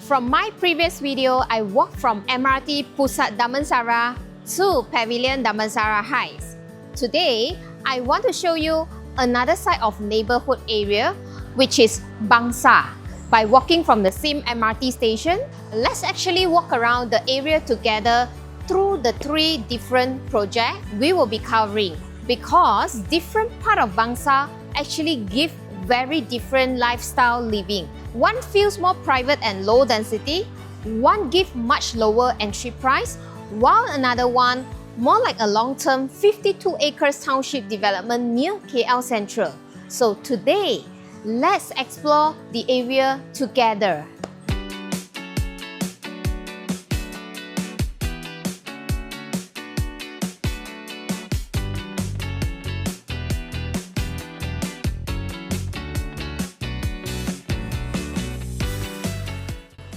From my previous video, I walked from MRT Pusat Damansara to Pavilion Damansara Heights. Today, I want to show you another side of neighborhood area, which is Bangsar. By walking from the same MRT station, let's actually walk around the area together through the 3 different projects we will be covering, because different part of Bangsar actually give very different lifestyle living. One feels more private and low density, one gives much lower entry price, while another one more like a long-term 52 acres township development near KL Sentral. So today, let's explore the area together.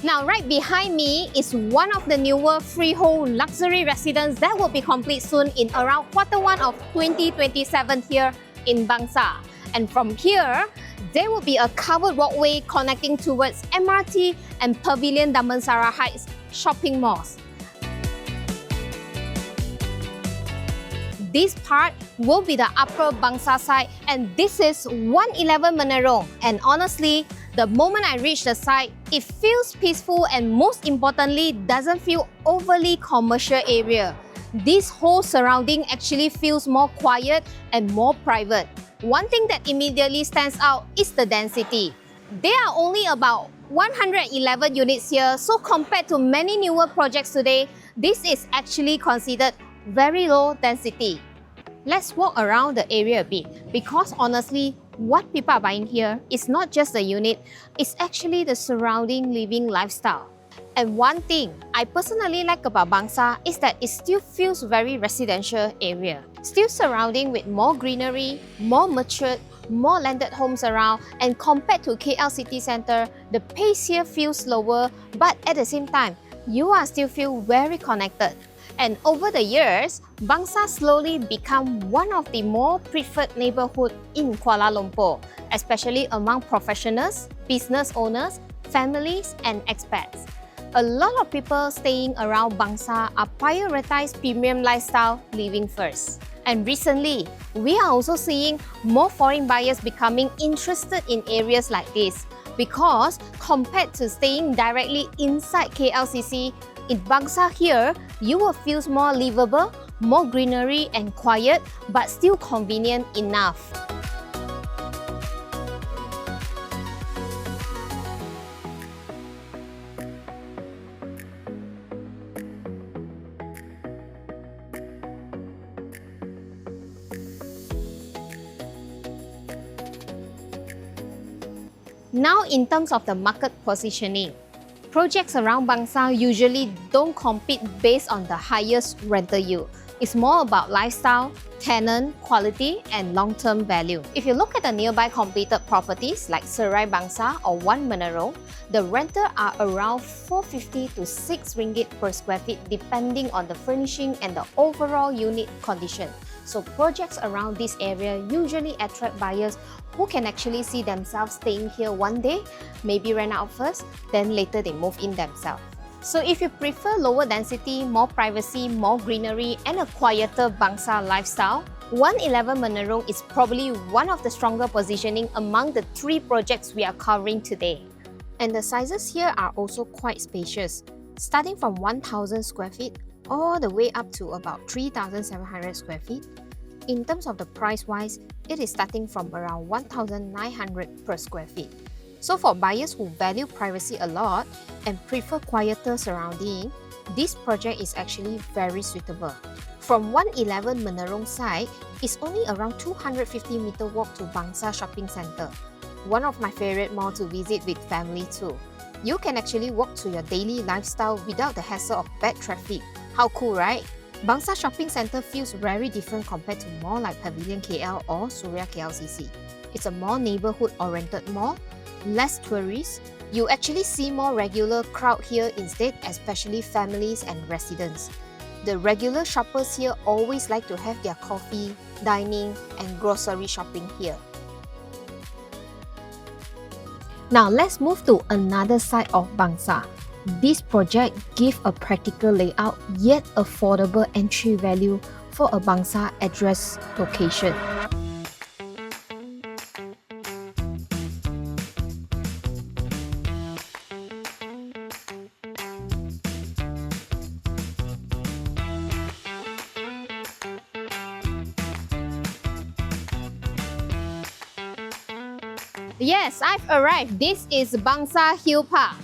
Now, right behind me is one of the newer freehold luxury residences that will be complete soon in around Q1 of 2027 here in Bangsar. And from here, there will be a covered walkway connecting towards MRT and Pavilion Damansara Heights shopping malls. This part will be the upper Bangsar side, and this is 111 Menerung. And honestly, the moment I reach the site, it feels peaceful and most importantly, doesn't feel overly commercial area. This whole surrounding actually feels more quiet and more private. One thing that immediately stands out is the density. There are only about 111 units here, so compared to many newer projects today, this is actually considered very low density. Let's walk around the area a bit, because honestly, what people are buying here is not just the unit, it's actually the surrounding living lifestyle. And one thing I personally like about Bangsar is that it still feels very residential area. Still surrounding with more greenery, more matured, more landed homes around, and compared to KL city centre, the pace here feels slower, but at the same time, you are still feel very connected. And over the years, Bangsar slowly become one of the more preferred neighborhood in Kuala Lumpur, especially among professionals, business owners, families, and expats. A lot of people staying around Bangsar are prioritize premium lifestyle living first. And recently, we are also seeing more foreign buyers becoming interested in areas like this, because compared to staying directly inside KLCC, in Bangsar here, you will feel more livable, more greenery and quiet, but still convenient enough. Now, in terms of the market positioning, projects around Bangsar usually don't compete based on the highest rental yield. It's more about lifestyle, tenant, quality, and long-term value. If you look at the nearby completed properties like Serai Bangsar or 1 Menerung, the rental are around 450 to 6 ringgit per square feet depending on the furnishing and the overall unit condition. So projects around this area usually attract buyers who can actually see themselves staying here one day, maybe rent out first, then later they move in themselves. So if you prefer lower density, more privacy, more greenery, and a quieter Bangsar lifestyle, 111 Menerung is probably one of the stronger positioning among the 3 projects we are covering today. And the sizes here are also quite spacious, starting from 1,000 square feet all the way up to about 3,700 square feet. In terms of the price-wise, it is starting from around 1,900 per square feet. So for buyers who value privacy a lot and prefer quieter surrounding, this project is actually very suitable. From 111 Menerung side, it's only around 250 meter walk to Bangsar Shopping Centre, one of my favorite malls to visit with family too. You can actually walk to your daily lifestyle without the hassle of bad traffic. How cool, right? Bangsar Shopping Centre feels very different compared to malls like Pavilion KL or Suria KLCC. It's a more neighborhood-oriented mall, less tourists. You actually see more regular crowd here instead, especially families and residents. The regular shoppers here always like to have their coffee, dining, and grocery shopping here. Now let's move to another side of Bangsar. This project gives a practical layout yet affordable entry value for a Bangsar address location. Yes, I've arrived. This is Bangsar Hill Park.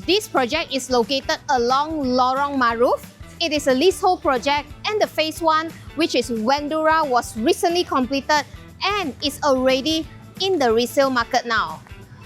This project is located along Lorong Maruf. It is a leasehold project, and the phase 1, which is Wendura, was recently completed and is already in the resale market now.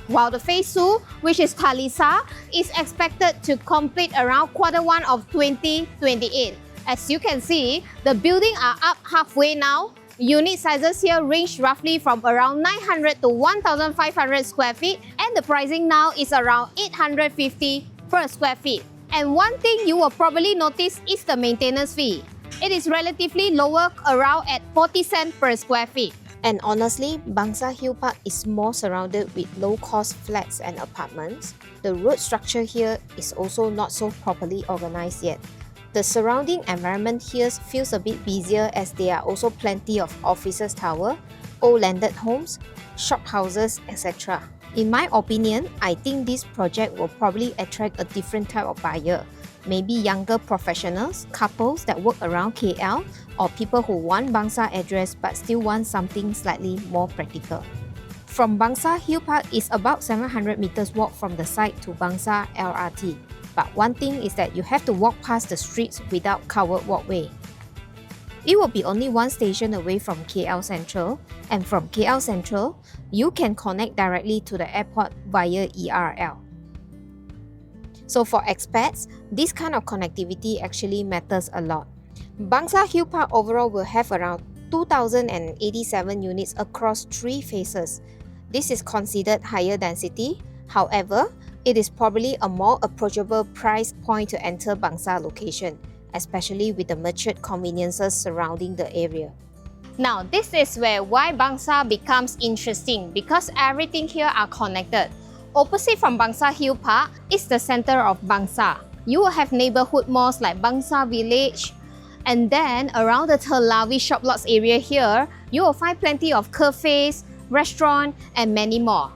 While the phase 2, which is Talisa, is expected to complete around Q1 of 2028. As you can see, the building are up halfway now. Unit sizes here range roughly from around 900 to 1,500 square feet, and the pricing now is around 850 per square feet. And one thing you will probably notice is the maintenance fee. It is relatively lower, around at 40 cents per square feet. And honestly, Bangsar Hill Park is more surrounded with low-cost flats and apartments. The road structure here is also not so properly organized yet. The surrounding environment here feels a bit busier, as there are also plenty of offices tower, old landed homes, shop houses, etc. In my opinion, I think this project will probably attract a different type of buyer. Maybe younger professionals, couples that work around KL, or people who want Bangsar address but still want something slightly more practical. From Bangsar Hill Park is about 700 meters walk from the site to Bangsar LRT. But one thing is that you have to walk past the streets without covered walkway. It will be only one station away from KL Sentral, and from KL Sentral, you can connect directly to the airport via ERL. So for expats, this kind of connectivity actually matters a lot. Bangsar Hill Park overall will have around 2,087 units across 3 phases. This is considered higher density. However, it is probably a more approachable price point to enter Bangsar location, especially with the matured conveniences surrounding the area. Now, this is why Bangsar becomes interesting, because everything here are connected. Opposite from Bangsar Hill Park is the center of Bangsar. You will have neighborhood malls like Bangsar Village, and then around the Telawi shop lots area here, you will find plenty of cafes, restaurants, and many more.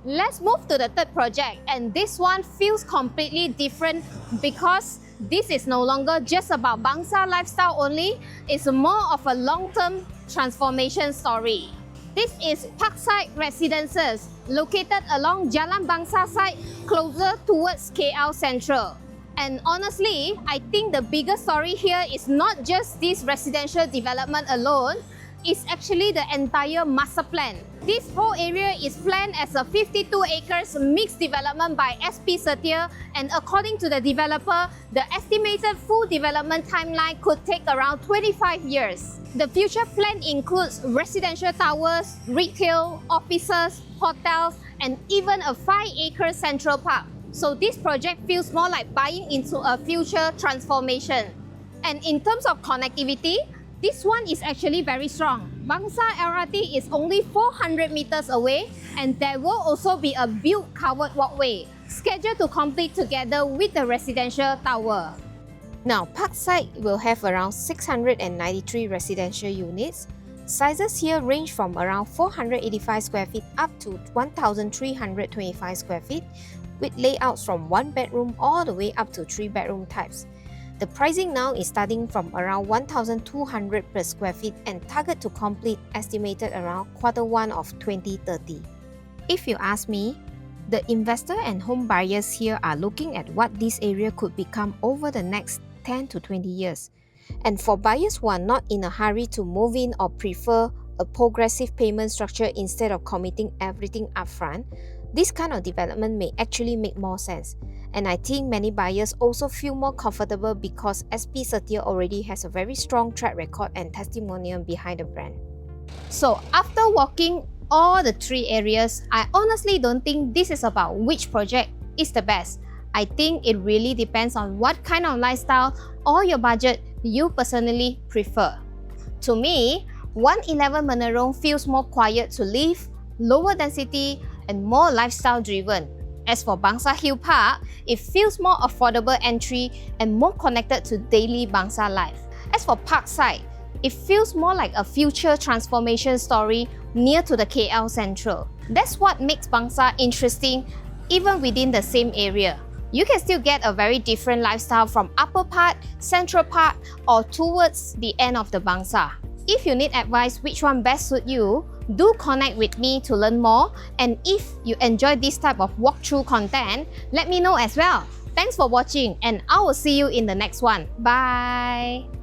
Let's move to the third project, and this one feels completely different because this is no longer just about Bangsar lifestyle only, it's more of a long-term transformation story. This is Parkside Residences, located along Jalan Bangsar side, closer towards KL Sentral. And honestly, I think the biggest story here is not just this residential development alone, it's actually the entire master plan. This whole area is planned as a 52 acres mixed development by SP Setia, and according to the developer, the estimated full development timeline could take around 25 years. The future plan includes residential towers, retail, offices, hotels, and even a 5-acre central park. So this project feels more like buying into a future transformation. And in terms of connectivity, this one is actually very strong. Bangsar LRT is only 400 meters away, and there will also be a built covered walkway, scheduled to complete together with the residential tower. Now, Parkside will have around 693 residential units. Sizes here range from around 485 square feet up to 1,325 square feet, with layouts from 1 bedroom all the way up to 3 bedroom types. The pricing now is starting from around 1,200 per square feet and target to complete estimated around Q1 of 2030. If you ask me, the investor and home buyers here are looking at what this area could become over the next 10 to 20 years. And for buyers who are not in a hurry to move in or prefer a progressive payment structure instead of committing everything upfront, this kind of development may actually make more sense. And I think many buyers also feel more comfortable because SP Setia already has a very strong track record and testimonial behind the brand. So after walking all the three areas, I honestly don't think this is about which project is the best. I think it really depends on what kind of lifestyle or your budget you personally prefer. To me, 111 Menerung feels more quiet to live, lower density, and more lifestyle driven. As for Bangsar Hill Park, it feels more affordable entry and more connected to daily Bangsar life. As for Parkside, it feels more like a future transformation story near to the KL Sentral. That's what makes Bangsar interesting even within the same area. You can still get a very different lifestyle from upper part, central part, or towards the end of the Bangsar. If you need advice which one best suit you, do connect with me to learn more. And if you enjoy this type of walkthrough content, let me know as well. Thanks for watching and I will see you in the next one. Bye!